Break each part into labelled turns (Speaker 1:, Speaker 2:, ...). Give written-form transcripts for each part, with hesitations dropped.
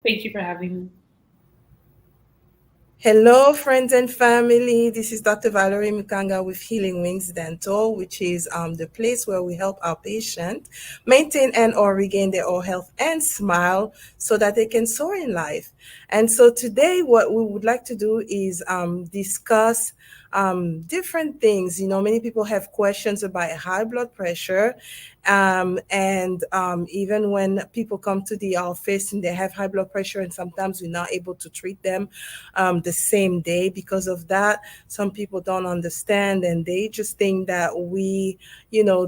Speaker 1: Thank you for having me.
Speaker 2: Hello, friends and family. This is Dr. Valerie Mukanga with Healing Wings Dental, which is the place where we help our patient maintain and or regain their oral health and smile so that they can soar in life. And so today, what we would like to do is discuss different things. You know, many people have questions about high blood pressure. And even when people come to the office and they have high blood pressure, and sometimes we're not able to treat them the same day because of that. Some people don't understand and they just think that we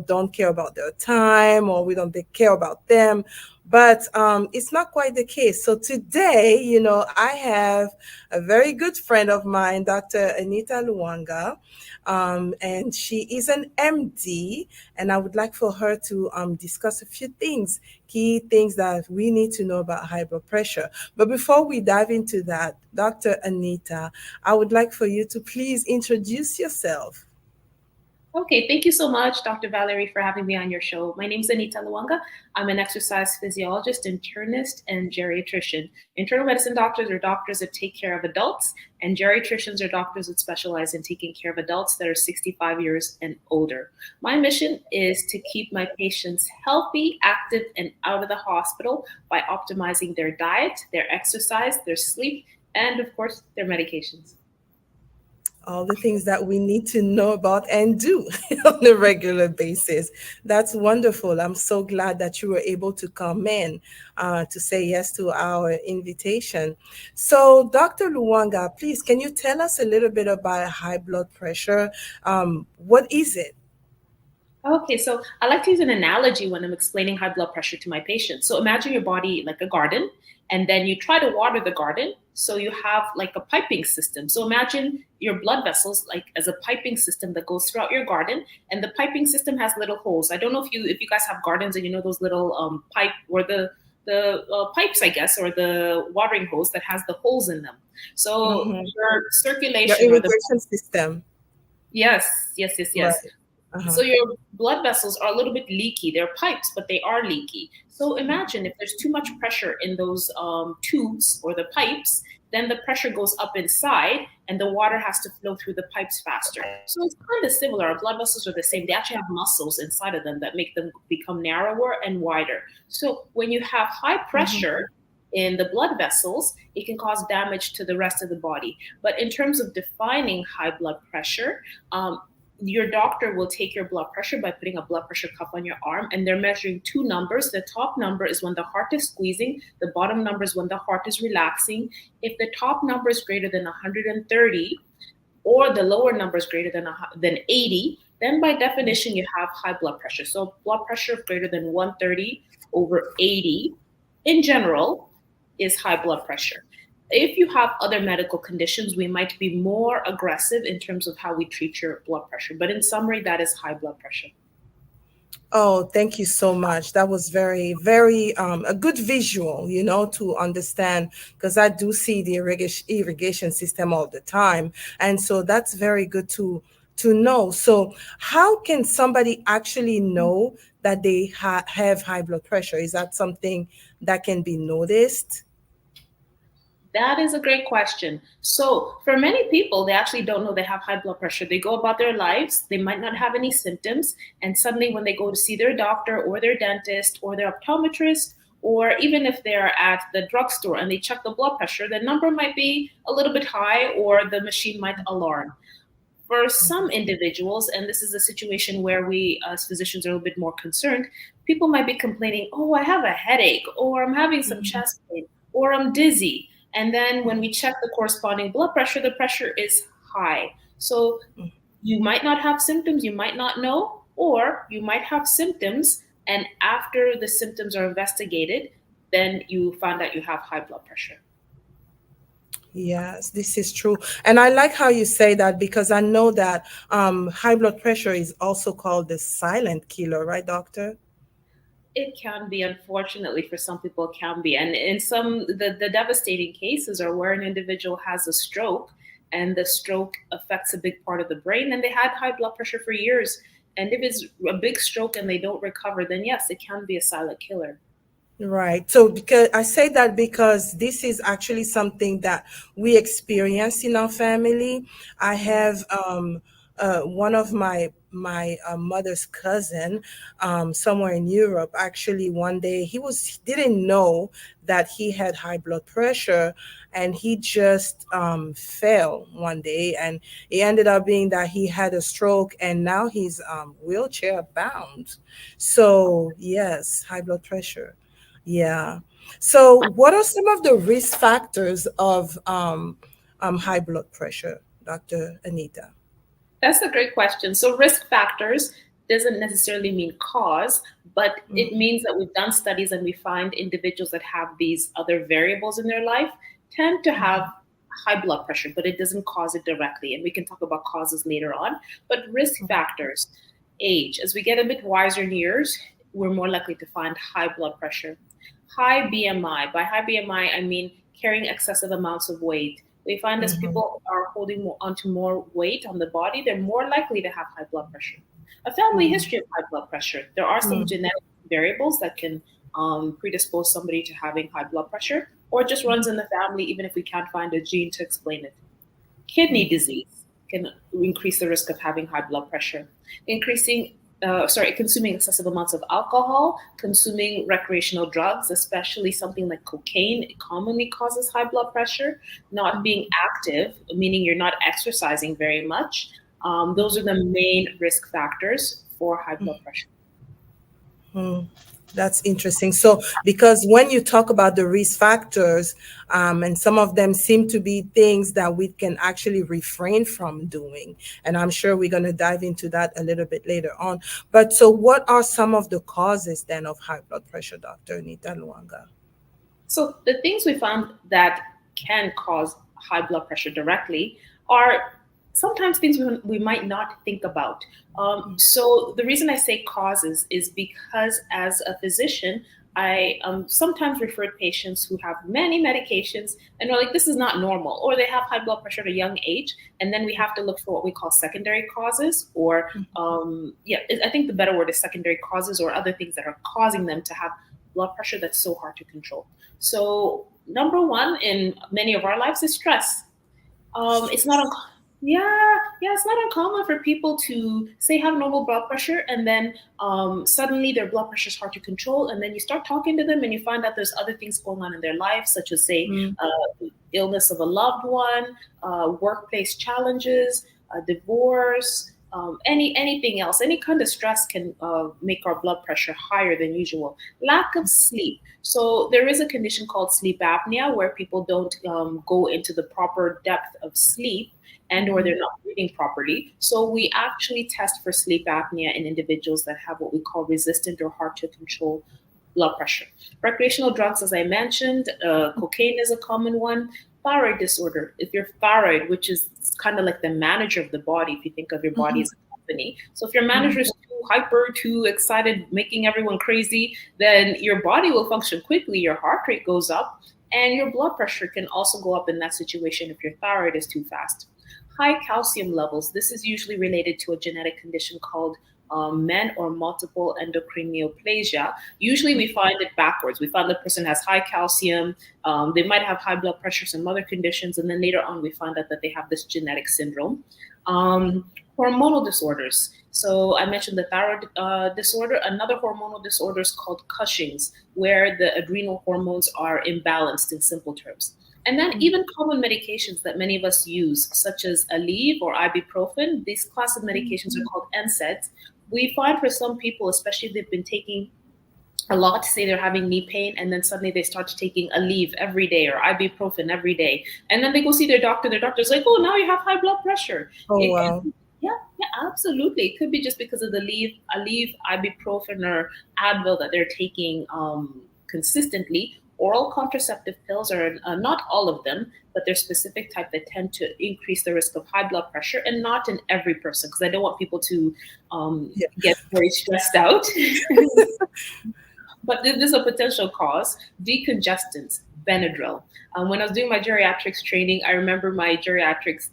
Speaker 2: don't care about their time or we don't care about them. But it's not quite the case. So today, I have a very good friend of mine, Dr. Anita Lwanga, and she is an MD, and I would like for her to discuss a few things, key things that we need to know about high blood pressure. But before we dive into that, Dr. Anita, I would like for you to please introduce yourself.
Speaker 1: Okay, thank you so much, Dr. Valerie, for having me on your show. My name is Anita Lwanga. I'm an exercise physiologist, internist, and geriatrician. Internal medicine doctors are doctors that take care of adults, and geriatricians are doctors that specialize in taking care of adults that are 65 years and older. My mission is to keep my patients healthy, active, and out of the hospital by optimizing their diet, their exercise, their sleep, and of course, their medications.
Speaker 2: All the things that we need to know about and do on a regular basis. That's wonderful. I'm so glad that you were able to come in to say yes to our invitation. So, Dr. Luwanga, please, can you tell us a little bit about high blood pressure? What is it?
Speaker 1: Okay, so I like to use an analogy when I'm explaining high blood pressure to my patients. So imagine your body like a garden, and then you try to water the garden. So you have like a piping system. So imagine your blood vessels like as a piping system that goes throughout your garden, and the piping system has little holes. I don't know if you guys have gardens and you know those little pipe or the pipes, I guess, or the watering hose that has the holes in them. So
Speaker 2: Mhm.
Speaker 1: your
Speaker 2: Your
Speaker 1: circulation or the
Speaker 2: irrigation system.
Speaker 1: yes.
Speaker 2: Right. Uh-huh.
Speaker 1: So your blood vessels are a little bit leaky. They're pipes, but they are leaky. So imagine if there's too much pressure in those tubes or the pipes, then the pressure goes up inside and the water has to flow through the pipes faster. So it's kind of similar. Our blood vessels are the same. They actually have muscles inside of them that make them become narrower and wider. So when you have high
Speaker 2: Mhm.
Speaker 1: pressure in the blood vessels, it can cause damage to the rest of the body. But in terms of defining high blood pressure, your doctor will take your blood pressure by putting a blood pressure cuff on your arm, and they're measuring two numbers. The top number is when the heart is squeezing, the bottom number is when the heart is relaxing. If the top number is greater than 130 or the lower number is greater than 80, then by definition you have high blood pressure. So blood pressure greater than 130 over 80 in general is high blood pressure. If you have other medical conditions, we might be more aggressive in terms of how we treat your blood pressure. But in summary, that is high blood pressure.
Speaker 2: Oh, thank you so much. That was very, very a good visual, to understand because I do see the irrigation system all the time, and so that's very good to know. So, how can somebody actually know that they have high blood pressure? Is that something that can be noticed?
Speaker 1: That is a great question. So, for many people, they actually don't know they have high blood pressure. They go about their lives, they might not have any symptoms, and suddenly, when they go to see their doctor or their dentist or their optometrist, or even if they're at the drugstore and they check the blood pressure, the number might be a little bit high or the machine might alarm. For some individuals, and this is a situation where we as physicians are a little bit more concerned, people might be complaining, oh, I have a headache, or I'm having some
Speaker 2: Mhm.
Speaker 1: chest pain, or I'm dizzy. And then when we check the corresponding blood pressure, the pressure is high. So you might not have symptoms, you might not know, or you might have symptoms, and after the symptoms are investigated, then you find out you have high blood pressure.
Speaker 2: Yes, this is true. And I like how you say that because I know that high blood pressure is also called the silent killer, right, doctor?
Speaker 1: It can be, unfortunately, for some people, it can be. And in some, the devastating cases are where an individual has a stroke and the stroke affects a big part of the brain and they had high blood pressure for years. And if it's a big stroke and they don't recover, then yes, it can be a silent killer.
Speaker 2: Right. So because I say that because this is actually something that we experience in our family. I have one of my mother's cousin somewhere in Europe. Actually, one day he didn't know that he had high blood pressure, and he just fell one day, and it ended up being that he had a stroke, and now he's wheelchair bound. So yes, high blood pressure. Yeah. So, what are some of the risk factors of high blood pressure, Dr. Anita?
Speaker 1: That's a great question. So, risk factors doesn't necessarily mean cause, but it
Speaker 2: Mm,
Speaker 1: means that we've done studies and we find individuals that have these other variables in their life tend to have
Speaker 2: mhm,
Speaker 1: high blood pressure, but it doesn't cause it directly. And we can talk about causes later on. But risk
Speaker 2: mhm,
Speaker 1: factors, age, as we get a bit wiser in years, we're more likely to find high blood pressure. High BMI. By high BMI, I mean carrying excessive amounts of weight. We find as
Speaker 2: mhm,
Speaker 1: people are holding onto more weight on the body, they're more likely to have high blood pressure. A family
Speaker 2: mhm,
Speaker 1: history of high blood pressure. There are some
Speaker 2: mhm,
Speaker 1: genetic variables that can predispose somebody to having high blood pressure, or it just runs in the family, even if we can't find a gene to explain it. Kidney
Speaker 2: mhm,
Speaker 1: disease can increase the risk of having high blood pressure. Consuming excessive amounts of alcohol, consuming recreational drugs, especially something like cocaine, it commonly causes high blood pressure. Not being
Speaker 2: mhm,
Speaker 1: active, meaning you're not exercising very much. Those are
Speaker 2: mhm,
Speaker 1: the main risk factors for high blood pressure.
Speaker 2: mhm. That's interesting. So, because when you talk about the risk factors, and some of them seem to be things that we can actually refrain from doing, and I'm sure we're going to dive into that a little bit later on. But so, what are some of the causes then of high blood pressure, Dr. Anita Luanga?
Speaker 1: So the things we found that can cause high blood pressure directly are sometimes things we might not think about. So the reason I say causes is because as a physician, I sometimes refer to patients who have many medications and are like, this is not normal, or they have high blood pressure at a young age. And then we have to look for what we call secondary causes, or I think the better word is secondary causes or other things that are causing them to have blood pressure that's so hard to control. So number one in many of our lives is stress. It's not yeah, it's not uncommon for people to say have normal blood pressure and then suddenly their blood pressure is hard to control, and then you start talking to them and you find out there's other things going on in their life, such as say
Speaker 2: Mm,
Speaker 1: illness of a loved one, workplace challenges, divorce, anything else, any kind of stress can make our blood pressure higher than usual. Lack of sleep. So there is a condition called sleep apnea where people don't go into the proper depth of sleep and or
Speaker 2: mhm,
Speaker 1: they're not breathing properly. So we actually test for sleep apnea in individuals that have what we call resistant or hard to control blood pressure. Recreational drugs, as I mentioned, cocaine is a common one. Thyroid disorder. If your thyroid, which is kind of like the manager of the body, if you think of your body
Speaker 2: mhm,
Speaker 1: as a company. So if your manager
Speaker 2: mhm,
Speaker 1: is too hyper, too excited, making everyone crazy, then your body will function quickly, your heart rate goes up, and your blood pressure can also go up in that situation if your thyroid is too fast. High calcium levels. This is usually related to a genetic condition called men or multiple endocrine neoplasia. Usually we find it backwards. We find the person has high calcium, they might have high blood pressure, some other conditions, and then later on we find out that they have this genetic syndrome. Um, Hormonal disorders. So I mentioned the thyroid disorder. Another hormonal disorder is called Cushing's, where the adrenal hormones are imbalanced in simple terms. And then
Speaker 2: mhm,
Speaker 1: even common medications that many of us use, such as Aleve or ibuprofen, these class of medications are called NSAIDs. We find for some people, especially if they've been taking a lot, say they're having knee pain, and then suddenly they start taking Aleve every day or ibuprofen every day, and then they go see their doctor. Their doctor's like, "Oh, now you have high blood pressure."
Speaker 2: oh,
Speaker 1: It could
Speaker 2: wow.
Speaker 1: be, yeah, yeah, absolutely. It could be just because of the Aleve, ibuprofen, or Advil that they're taking consistently. Oral contraceptive pills are not all of them, but they're specific type that tend to increase the risk of high blood pressure, and not in every person, because I don't want people to
Speaker 2: Yeah.
Speaker 1: get very stressed out. But this is a potential cause. Decongestants, Benadryl. When I was doing my geriatrics training, I remember my geriatrics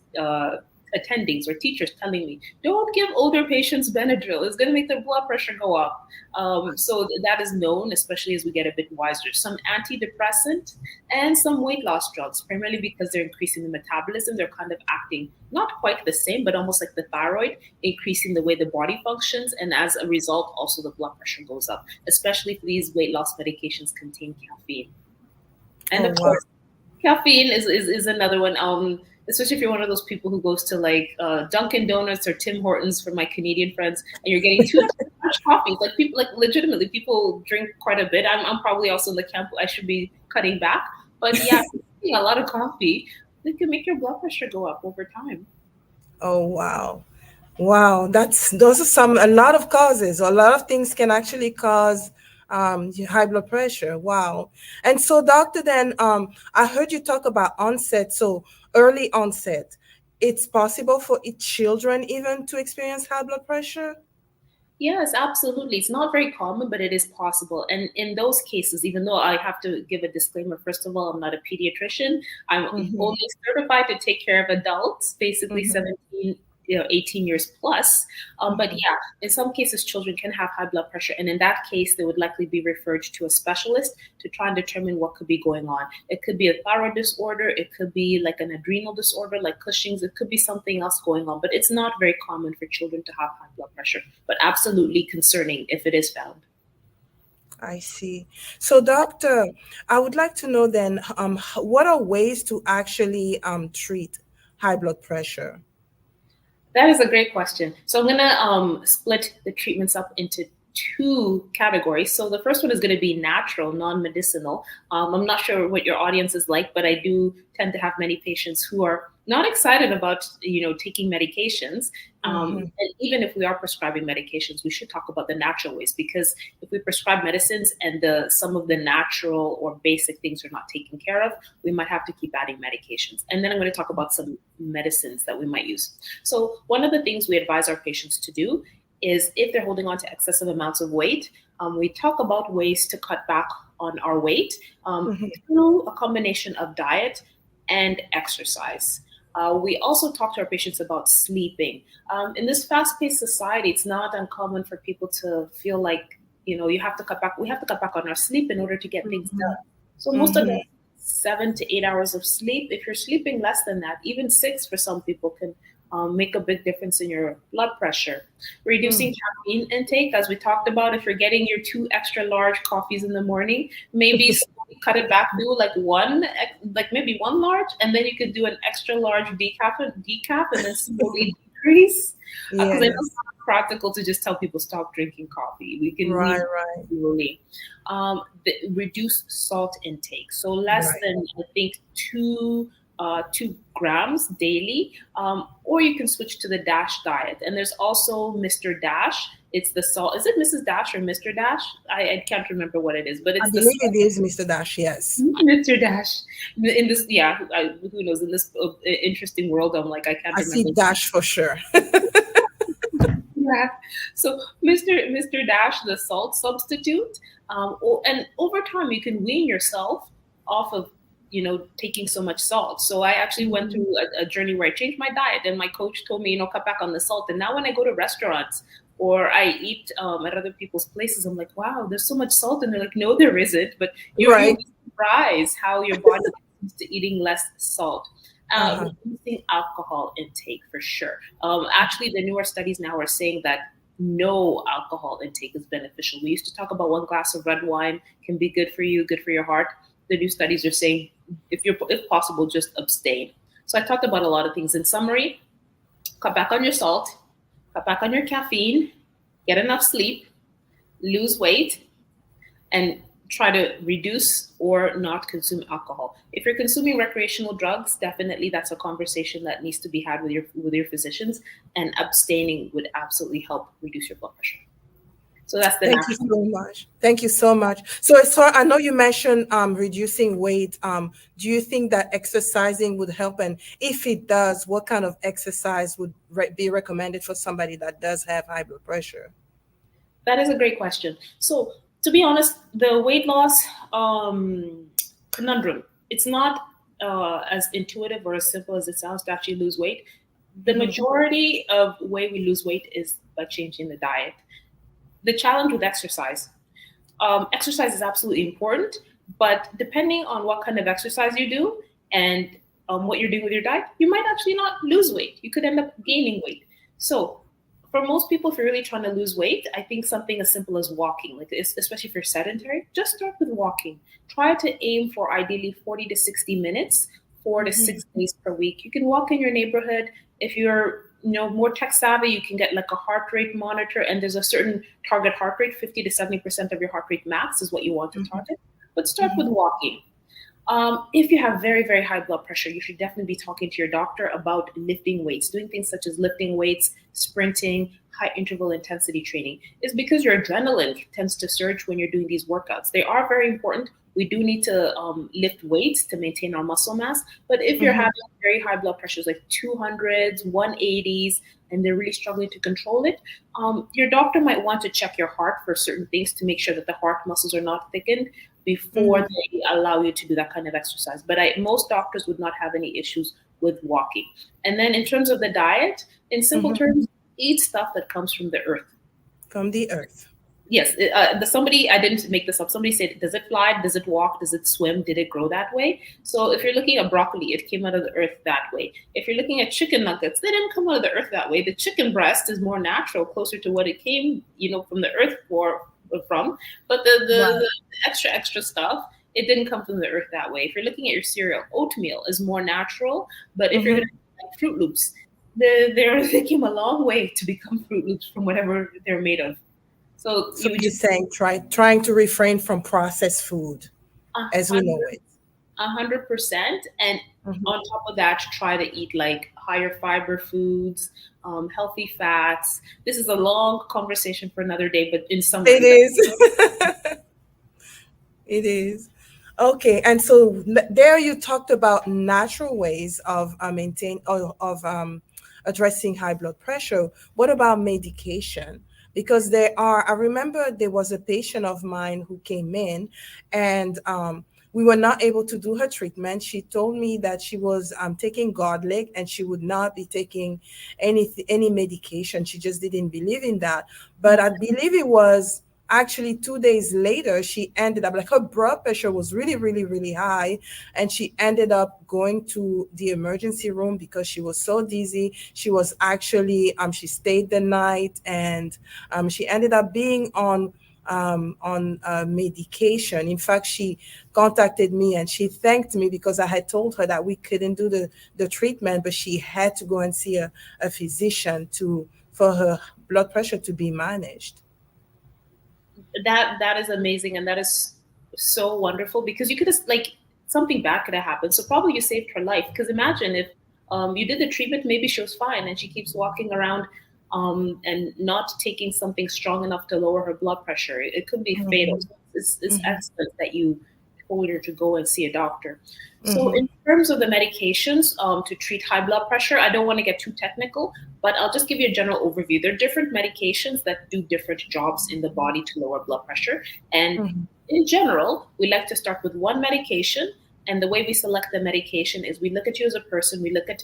Speaker 1: attendings or teachers telling me, don't give older patients Benadryl. It's going to make their blood pressure go up. So that is known, especially as we get a bit wiser. Some antidepressant and some weight loss drugs, primarily because they're increasing the metabolism. They're kind of acting not quite the same, but almost like the thyroid, increasing the way the body functions. And as a result, also the blood pressure goes up, especially if these weight loss medications contain caffeine. And
Speaker 2: Oh
Speaker 1: of
Speaker 2: wow.
Speaker 1: course, caffeine is another one. Especially if you're one of those people who goes to like Dunkin' Donuts or Tim Hortons for my Canadian friends, and you're getting too much coffee. Like people, like legitimately, people drink quite a bit. I'm probably also in the camp. I should be cutting back, but yeah, drinking a lot of coffee, it can make your blood pressure go up over time.
Speaker 2: Oh wow. Wow, that's those are some a lot of causes. A lot of things can actually cause high blood pressure. Wow. And so, doctor, then I heard you talk about onset. So early onset, it's possible for children even to experience high blood pressure.
Speaker 1: Yes, absolutely. It's not very common, but it is possible. And in those cases, even though I have to give a disclaimer, first of all, I'm not a pediatrician. I'm
Speaker 2: Mm-hmm,
Speaker 1: only certified to take care of adults, basically
Speaker 2: mm-hmm,
Speaker 1: 17, 18 years plus. But
Speaker 2: mm-hmm.
Speaker 1: yeah, in some cases, children can have high blood pressure. And in that case, they would likely be referred to a specialist to try and determine what could be going on. It could be a thyroid disorder. It could be like an adrenal disorder, like Cushing's. It could be something else going on. But it's not very common for children to have high blood pressure, but absolutely concerning if it is found.
Speaker 2: I see. So, doctor, I would like to know then, what are ways to actually treat high blood pressure?
Speaker 1: That is a great question. So I'm going to split the treatments up into two categories. So the first one is going to be natural, non-medicinal. I'm not sure what your audience is like, but I do tend to have many patients who are not excited about, taking medications.
Speaker 2: Mm-hmm,
Speaker 1: And even if we are prescribing medications, we should talk about the natural ways, because if we prescribe medicines and some of the natural or basic things are not taken care of, we might have to keep adding medications. And then I'm going to talk about some medicines that we might use. So one of the things we advise our patients to do is, if they're holding on to excessive amounts of weight, we talk about ways to cut back on our weight
Speaker 2: mm-hmm,
Speaker 1: through a combination of diet and exercise. We also talk to our patients about sleeping. In this fast-paced society, it's not uncommon for people to feel like, you have to cut back. We have to cut back on our sleep in order to get things
Speaker 2: mm-hmm,
Speaker 1: done. So most of
Speaker 2: mm-hmm.
Speaker 1: the 7 to 8 hours of sleep. If you're sleeping less than that, even 6 for some people can make a big difference in your blood pressure. Reducing caffeine intake, as we talked about, if you're getting your 2 extra large coffees in the morning, maybe slowly cut it back, do like like maybe one large, and then you could do an extra large decaf, and then slowly decrease. Because I know it's
Speaker 2: Yes.
Speaker 1: not practical to just tell people stop drinking coffee. We
Speaker 2: Right,
Speaker 1: need
Speaker 2: right,
Speaker 1: slowly. Reduce salt intake, so less
Speaker 2: right.
Speaker 1: than, I think, 2 grams daily, or you can switch to the Dash diet. And there's also Mr. Dash. It's the salt. Is it Mrs. Dash or Mr. Dash? I can't remember what it is, but
Speaker 2: I
Speaker 1: it's the
Speaker 2: believe
Speaker 1: salt.
Speaker 2: it is Mr. Dash. Yes.
Speaker 1: Mr. Dash. In this, yeah, who knows? In this interesting world, I'm like, I can't
Speaker 2: I see
Speaker 1: remember.
Speaker 2: Dash for sure.
Speaker 1: Yeah. So Mr. Dash, the salt substitute, and over time you can wean yourself off of, taking so much salt. So I actually went
Speaker 2: Mhm.
Speaker 1: through a journey where I changed my diet, and my coach told me, cut back on the salt. And now when I go to restaurants or I eat at other people's places, I'm like, wow, there's so much salt, and they're like, no, there isn't. But you'll
Speaker 2: Right.
Speaker 1: be surprised how your body gets used to eating less salt.
Speaker 2: Uh-huh.
Speaker 1: Reducing alcohol intake for sure. Actually, the newer studies now are saying that no alcohol intake is beneficial. We used to talk about one glass of red wine can be good for you, good for your heart. The new studies are saying, if possible, just abstain. So I talked about a lot of things. In summary, cut back on your salt, cut back on your caffeine, get enough sleep, lose weight, and try to reduce or not consume alcohol. If you're consuming recreational drugs, definitely that's a conversation that needs to be had with your physicians, and abstaining would absolutely help reduce your blood pressure. So that's the
Speaker 2: Thank you
Speaker 1: natural.
Speaker 2: so much. Thank you so much. So I know you mentioned reducing weight. Do you think that exercising would help? And if it does, what kind of exercise would be recommended for somebody that does have high blood pressure?
Speaker 1: That is a great question. So to be honest, the weight loss conundrum, it's not as intuitive or as simple as it sounds to actually lose weight. The majority of way we lose weight is by changing the diet. The challenge with exercise, exercise is absolutely important, but depending on what kind of exercise you do and what you're doing with your diet, you might actually not lose weight. You could end up gaining weight. So, for most people, if you're really trying to lose weight, I think something as simple as walking, like especially if you're sedentary, just start with walking. Try to aim for ideally 40 to 60 minutes, 4 to 6 days per week. You can walk in your neighborhood. If you're more tech savvy, you can get like a heart rate monitor, and there's a certain target heart rate. 50 to 70% of your heart rate max is what you want to target. But start with walking. If you have very, very high blood pressure, you should definitely be talking to your doctor about lifting weights, doing things such as lifting weights, sprinting, high interval intensity training. It's because your adrenaline tends to surge when you're doing these workouts. They are very important. We do need to lift weights to maintain our muscle mass. But if you're having very high blood pressures, like 200s, 180s, and they're really struggling to control it, your doctor might want to check your heart for certain things to make sure that the heart muscles are not thickened before they allow you to do that kind of exercise. But most doctors would not have any issues with walking. And then in terms of the diet, in simple terms, eat stuff that comes from the earth.
Speaker 2: From the earth.
Speaker 1: Yes. I didn't make this up. Somebody said, does it fly? Does it walk? Does it swim? Did it grow that way? So if you're looking at broccoli, it came out of the earth that way. If you're looking at chicken nuggets, they didn't come out of the earth that way. The chicken breast is more natural, closer to what it came, from the earth from. But the extra stuff, it didn't come from the earth that way. If you're looking at your cereal, oatmeal is more natural. But if you're going to like Fruit Loops, they came a long way to become Fruit Loops from whatever they're made of. So
Speaker 2: you're saying trying to refrain from processed food as we know it.
Speaker 1: 100%. And on top of that, try to eat like higher fiber foods, healthy fats. This is a long conversation for another day, but in some ways,
Speaker 2: it is. It is. Okay, and so there you talked about natural ways of addressing high blood pressure. What about medication? Because I remember there was a patient of mine who came in, and we were not able to do her treatment. She told me that she was taking garlic and she would not be taking any medication. She just didn't believe in that. But I believe it was actually 2 days later, she ended up, like, her blood pressure was really, really, really high. And she ended up going to the emergency room because she was so dizzy. She was actually, she stayed the night, and she ended up being on medication. In fact, she contacted me and she thanked me because I had told her that we couldn't do the treatment, but she had to go and see a physician for her blood pressure to be managed.
Speaker 1: That is amazing, and that is so wonderful, because you could have, like, something bad could have happened. So probably you saved her life, because imagine if you did the treatment, maybe she was fine, and she keeps walking around and not taking something strong enough to lower her blood pressure. It could be fatal. So it's excellent that you told her to go and see a doctor. So in terms of the medications to treat high blood pressure, I don't want to get too technical, but I'll just give you a general overview. There are different medications that do different jobs in the body to lower blood pressure. And in general, we like to start with one medication. And the way we select the medication is we look at you as a person, we look at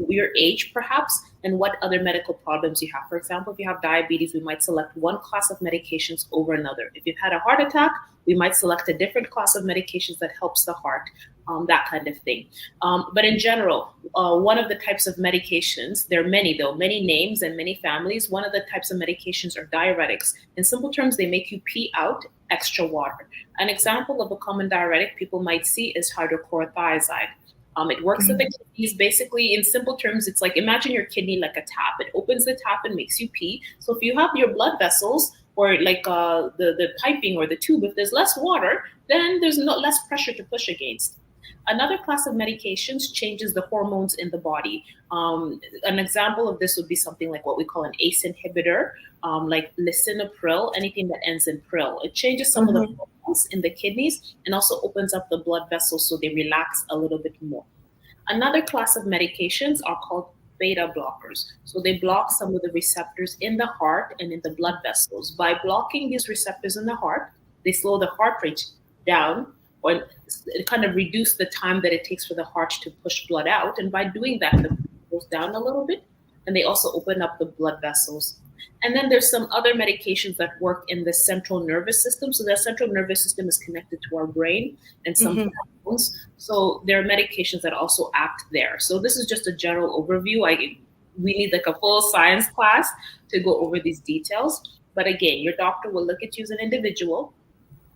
Speaker 1: your age perhaps, and what other medical problems you have. For example, if you have diabetes, we might select one class of medications over another. If you've had a heart attack, we might select a different class of medications that helps the heart, that kind of thing. But in general, one of the types of medications, there are many though, many names and many families. One of the types of medications are diuretics. In simple terms, they make you pee out extra water. An example of a common diuretic people might see is hydrochlorothiazide. It works at the kidneys. Basically, in simple terms, it's like, imagine your kidney like a tap. It opens the tap and makes you pee. So if you have your blood vessels, or like the piping or the tube, if there's less water, then there's less pressure to push against. Another class of medications changes the hormones in the body. An example of this would be something like what we call an ACE inhibitor, like lisinopril, anything that ends in pril. It changes some of the hormones in the kidneys and also opens up the blood vessels so they relax a little bit more. Another class of medications are called beta blockers. So they block some of the receptors in the heart and in the blood vessels. By blocking these receptors in the heart, they slow the heart rate down, or kind of reduce the time that it takes for the heart to push blood out. And by doing that, the goes down a little bit, and they also open up the blood vessels. And then there's some other medications that work in the central nervous system. So the central nervous system is connected to our brain and some
Speaker 2: Mhm.
Speaker 1: hormones. So there are medications that also act there. So this is just a general overview. We need like a full science class to go over these details. But again, your doctor will look at you as an individual.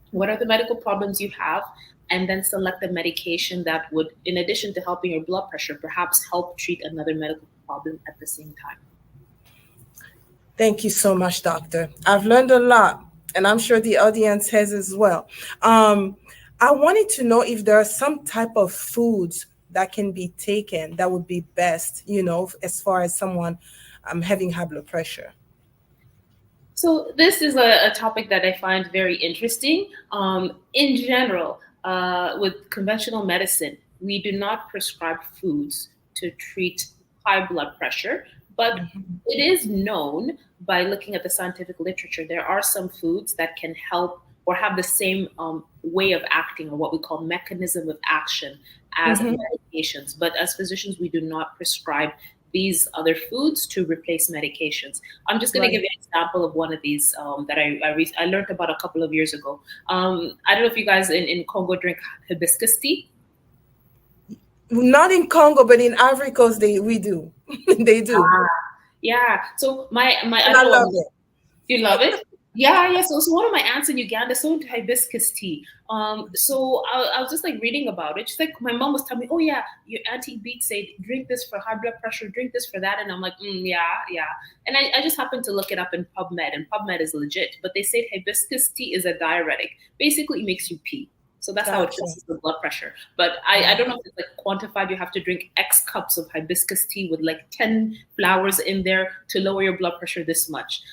Speaker 1: What are the medical problems you have? And then select a medication that would, in addition to helping your blood pressure, perhaps help treat another medical problem at the same time.
Speaker 2: Thank you so much, doctor. I've learned a lot, and I'm sure the audience has as well. Um, I wanted to know if there are some type of foods that can be taken that would be best, as far as someone having high blood pressure.
Speaker 1: So this is a topic that I find very interesting. In general, with conventional medicine, we do not prescribe foods to treat high blood pressure, but
Speaker 2: Mhm.
Speaker 1: it is known by looking at the scientific literature, there are some foods that can help or have the same way of acting, or what we call mechanism of action, as
Speaker 2: Mhm.
Speaker 1: medications. But as physicians, we do not prescribe these other foods to replace medications. I'm just going to give
Speaker 2: Right.
Speaker 1: you an example of one of these that I learned about a couple of years ago. I don't know if you guys in Congo drink hibiscus tea.
Speaker 2: Not in Congo, but in Ivory Coast, we do. They do,
Speaker 1: Ah, yeah. So my I
Speaker 2: and
Speaker 1: don't
Speaker 2: I
Speaker 1: know.
Speaker 2: love it.
Speaker 1: You love it? Yeah, yeah. So one of my aunts in Uganda sold hibiscus tea. So I was just like reading about it. She's like, my mom was telling me, oh yeah, your auntie Beat said drink this for high blood pressure, drink this for that, and I'm like, yeah, yeah. And I just happened to look it up in PubMed, and PubMed is legit. But they say hibiscus tea is a diuretic. Basically, it makes you pee. So that's how it
Speaker 2: Gotcha.
Speaker 1: fixes the blood pressure. But I don't know if it's like quantified. You have to drink X cups of hibiscus tea with like 10 flowers in there to lower your blood pressure this much.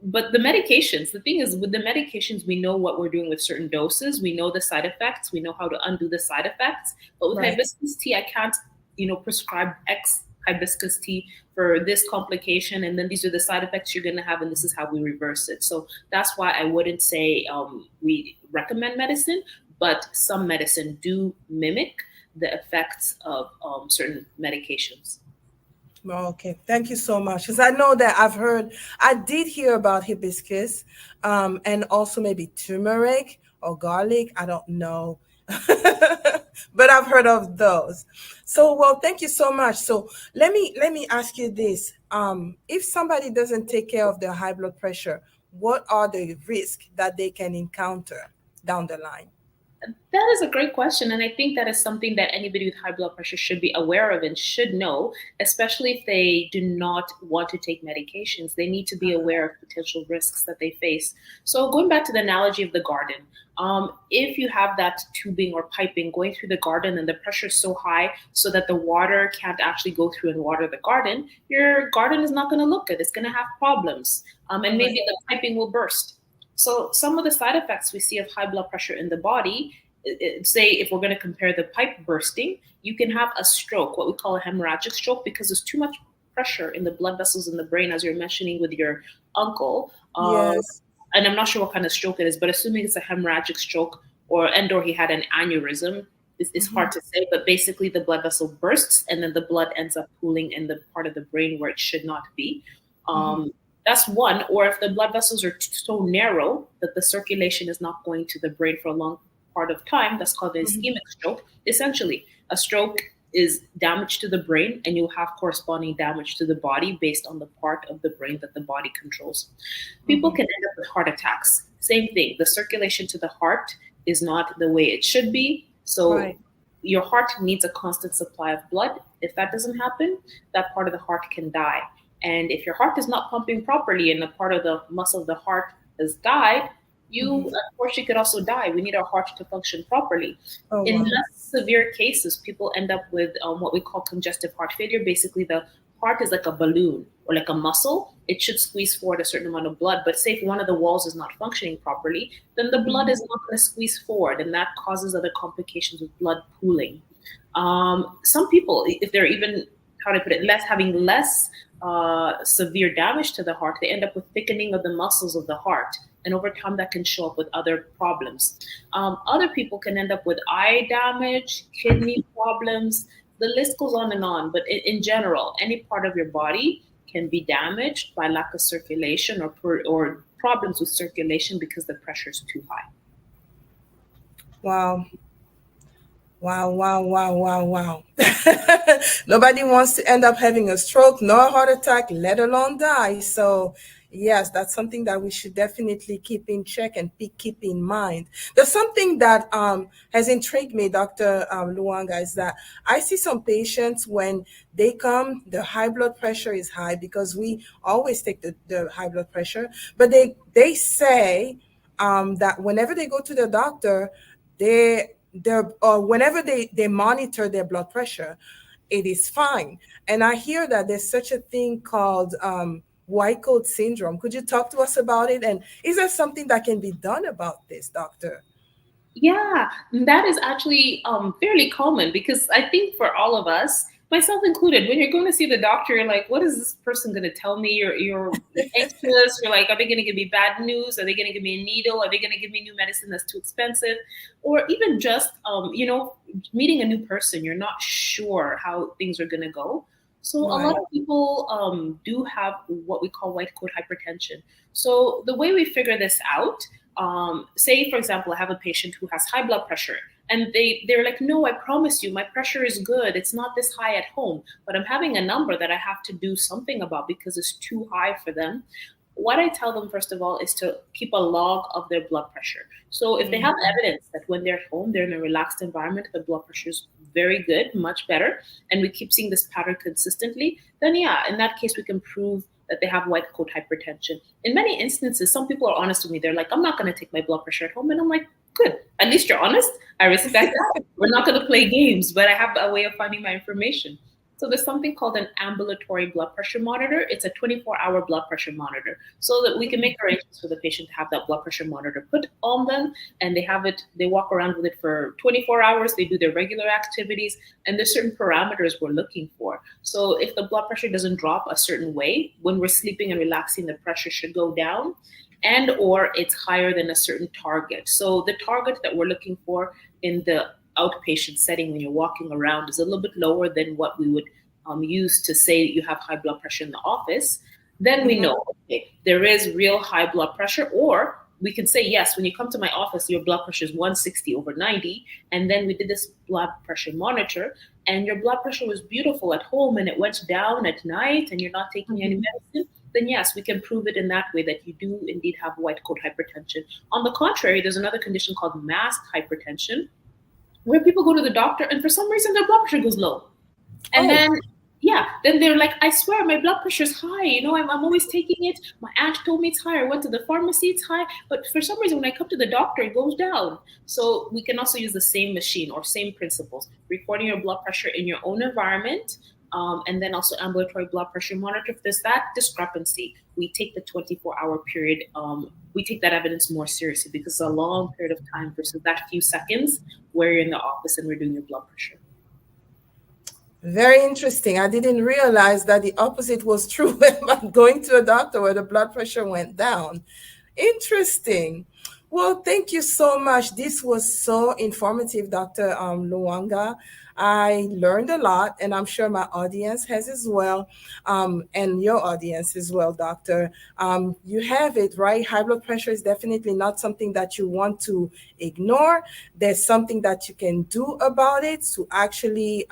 Speaker 1: But the medications, the thing is, with the medications, we know what we're doing with certain doses. We know the side effects. We know how to undo the side effects. But with
Speaker 2: Right.
Speaker 1: hibiscus tea, I can't, prescribe X hibiscus tea for this complication, and then these are the side effects you're going to have, and this is how we reverse it. So that's why I wouldn't say we recommend medicine, but some medicine do mimic the effects of certain medications.
Speaker 2: Okay, thank you so much. Because I know that I did hear about hibiscus, and also maybe turmeric or garlic. I don't know, but I've heard of those. So, well, thank you so much. So, let me ask you this: if somebody doesn't take care of their high blood pressure, what are the risks that they can encounter down the line?
Speaker 1: That is a great question. And I think that is something that anybody with high blood pressure should be aware of and should know, especially if they do not want to take medications. They need to be aware of potential risks that they face. So, going back to the analogy of the garden, if you have that tubing or piping going through the garden and the pressure is so high so that the water can't actually go through and water the garden, your garden is not going to look good. It's going to have problems. And
Speaker 2: Right.
Speaker 1: maybe the piping will burst. So some of the side effects we see of high blood pressure in the body, say if we're going to compare the pipe bursting, you can have a stroke, what we call a hemorrhagic stroke, because there's too much pressure in the blood vessels in the brain, as you're mentioning with your uncle.
Speaker 2: Yes.
Speaker 1: And I'm not sure what kind of stroke it is, but assuming it's a hemorrhagic stroke or he had an aneurysm, it's hard
Speaker 2: Mhm.
Speaker 1: to say. But basically, the blood vessel bursts, and then the blood ends up pooling in the part of the brain where it should not be.
Speaker 2: Mhm.
Speaker 1: Um, that's one. Or if the blood vessels are so narrow that the circulation is not going to the brain for a long part of time, that's called an
Speaker 2: Mhm.
Speaker 1: ischemic stroke. Essentially, a stroke is damage to the brain, and you'll have corresponding damage to the body based on the part of the brain that the body controls. People
Speaker 2: Mhm.
Speaker 1: can end up with heart attacks. Same thing. The circulation to the heart is not the way it should be. So
Speaker 2: Right.
Speaker 1: your heart needs a constant supply of blood. If that doesn't happen, that part of the heart can die. And if your heart is not pumping properly and the part of the muscle of the heart has died, you
Speaker 2: Mhm.
Speaker 1: unfortunately could also die. We need our heart to function properly.
Speaker 2: Oh
Speaker 1: In
Speaker 2: wow.
Speaker 1: less severe cases, people end up with what we call congestive heart failure. Basically, the heart is like a balloon or like a muscle. It should squeeze forward a certain amount of blood. But say if one of the walls is not functioning properly, then the blood
Speaker 2: Mhm.
Speaker 1: is not going to squeeze forward, and that causes other complications with blood pooling. Some people, if they're even, how do I put it, less severe damage to the heart, they end up with thickening of the muscles of the heart. And over time, that can show up with other problems. Other people can end up with eye damage, kidney problems. The list goes on and on. But in general, any part of your body can be damaged by lack of circulation or problems with circulation because the pressure is too high.
Speaker 2: Wow. Wow, wow, wow, wow, wow. Nobody wants to end up having a stroke, nor a heart attack, let alone die. So, yes, that's something that we should definitely keep in check and keep in mind. There's something that has intrigued me, Dr. Lwanga, is that I see some patients when they come, the high blood pressure is high because we always take the high blood pressure, but they say that whenever they go to the doctor, they're or whenever they monitor their blood pressure, it is fine. And I hear that there's such a thing called white coat syndrome. Could you talk to us about it? And is there something that can be done about this, doctor?
Speaker 1: Yeah, that is actually fairly common because I think for all of us, myself included, when you're going to see the doctor, you're like, what is this person going to tell me? You're anxious. You're like, are they going to give me bad news? Are they going to give me a needle? Are they going to give me new medicine that's too expensive? Or even just, meeting a new person, you're not sure how things are going to go. So a lot
Speaker 2: Right.
Speaker 1: of people do have what we call white coat hypertension. So the way we figure this out, say for example, I have a patient who has high blood pressure, and they're like, no, I promise you my pressure is good, it's not this high at home, but I'm having a number that I have to do something about because it's too high for them. What I tell them first of all is to keep a log of their blood pressure. So if they have
Speaker 2: Mhm.
Speaker 1: evidence that when they're at home, they're in a relaxed environment, the blood pressure is very good, much better, and we keep seeing this pattern consistently, then yeah, in that case we can prove that they have white coat hypertension. In many instances, some people are honest with me. They're like, I'm not going to take my blood pressure at home. And I'm like, good. At least you're honest. I respect that. We're not going to play games, but I have a way of finding my information. So there's something called an ambulatory blood pressure monitor. It's a 24-hour blood pressure monitor, so that we can make arrangements for the patient to have that blood pressure monitor put on them, and they have it. They walk around with it for 24 hours. They do their regular activities, and there's certain parameters we're looking for. So if the blood pressure doesn't drop a certain way when we're sleeping and relaxing, the pressure should go down, and or it's higher than a certain target. So the target that we're looking for in the outpatient setting when you're walking around is a little bit lower than what we would use to say you have high blood pressure in the office. Then we
Speaker 2: Mhm.
Speaker 1: know, okay, there is real high blood pressure. Or we can say, yes, when you come to my office, your blood pressure is 160 over 90. And then we did this blood pressure monitor, and your blood pressure was beautiful at home and it went down at night and you're not taking any
Speaker 2: Mhm.
Speaker 1: medicine. Then yes, we can prove it in that way that you do indeed have white coat hypertension. On the contrary, there's another condition called masked hypertension, where people go to the doctor and for some reason their blood pressure goes low. And
Speaker 2: Oh.
Speaker 1: then, yeah, then they're like, I swear my blood pressure is high. I'm always taking it. My aunt told me it's high. I went to the pharmacy, it's high. But for some reason, when I come to the doctor, it goes down. So we can also use the same machine or same principles, recording your blood pressure in your own environment. And then also ambulatory blood pressure monitor. If there's that discrepancy, we take the 24-hour period. We take that evidence more seriously because it's a long period of time versus that few seconds where you're in the office and we're doing your blood pressure.
Speaker 2: Very interesting. I didn't realize that the opposite was true when I'm going to a doctor where the blood pressure went down. Interesting. Well, thank you so much. This was so informative, Dr. Luanga. I learned a lot, and I'm sure my audience has as well, and your audience as well, Doctor. You have it, right? High blood pressure is definitely not something that you want to ignore. There's something that you can do about it to actually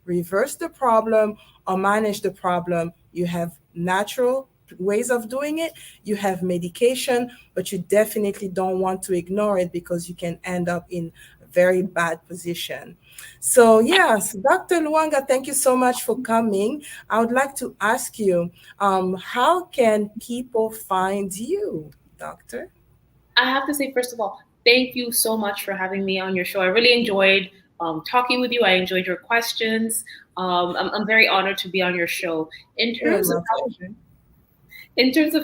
Speaker 2: reverse the problem or manage the problem. You have natural ways of doing it, you have medication, but you definitely don't want to ignore it because you can end up in a very bad position. So yes, Dr. Luanga, thank you so much for coming. I would like to ask you, how can people find you, doctor?
Speaker 1: I have to say, first of all, thank you so much for having me on your show. I really enjoyed talking with you. I enjoyed your questions. I'm very honored to be on your show. In
Speaker 2: It was
Speaker 1: terms of
Speaker 2: my pleasure.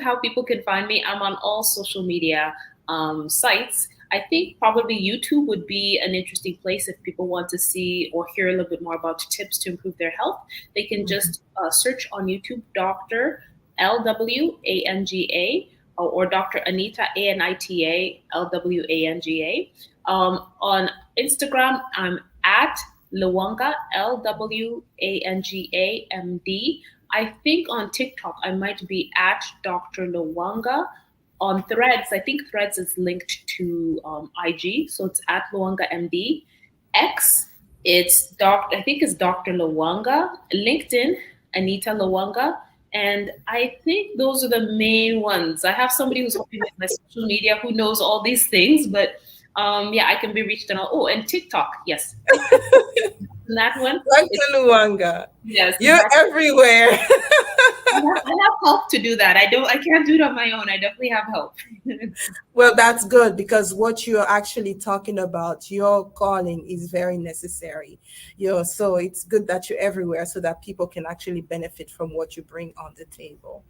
Speaker 1: how people can find me, I'm on all social media sites. I think probably YouTube would be an interesting place if people want to see or hear a little bit more about tips to improve their health. They can
Speaker 2: Mhm.
Speaker 1: just search on YouTube Dr. Lwanga or Dr. Anita Anita Lwanga. On Instagram, I'm at Lwanga, Lwangamd. I think on TikTok I might be at Dr. Lwanga. On Threads, I think Threads is linked to IG, so it's at Lwanga MD. X, it's I think it's Dr. Lwanga. LinkedIn, Anita Lwanga. And I think those are the main ones. I have somebody who's helping with my social media who knows all these things, but yeah, I can be reached on all. Oh, and TikTok, yes, that one.
Speaker 2: Dr. Luanga,
Speaker 1: Yes,
Speaker 2: you're everywhere.
Speaker 1: I have help to do that. I can't do it on my own. I definitely have help.
Speaker 2: Well, that's good because what you're actually talking about, your calling is very necessary. So it's good that you're everywhere so that people can actually benefit from what you bring on the table.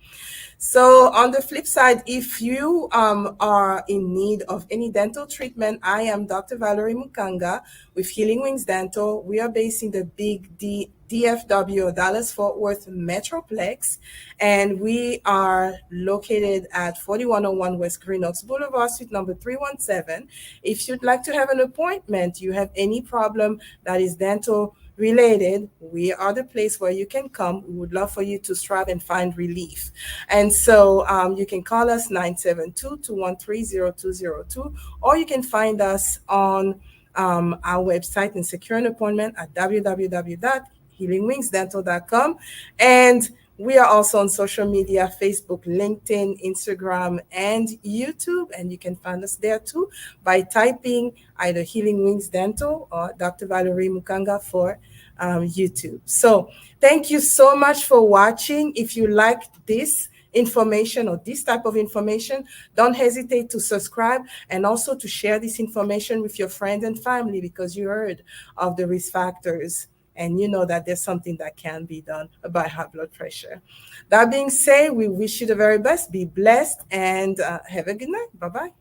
Speaker 2: So on the flip side, if you are in need of any dental treatment, I am Dr. Valerie Mukanga with Healing Wings Dental. We are based in the big DFW or Dallas Fort Worth Metroplex, and we are located at 4101 West Green Oaks Boulevard, suite number 317. If you'd like to have an appointment, you have any problem that is dental related, we are the place where you can come. We would love for you to strive and find relief. And so you can call us 972-213-0202, or you can find us on our website and secure an appointment at www.healingwingsdental.com. And we are also on social media, Facebook, LinkedIn, Instagram, and YouTube. And you can find us there too by typing either Healing Wings Dental or Dr. Valerie Mukanga for YouTube. So thank you so much for watching. If you like this information or this type of information, don't hesitate to subscribe and also to share this information with your friends and family because you heard of the risk factors and you know that there's something that can be done about high blood pressure. That being said, we wish you the very best. Be blessed and have a good night. Bye-bye.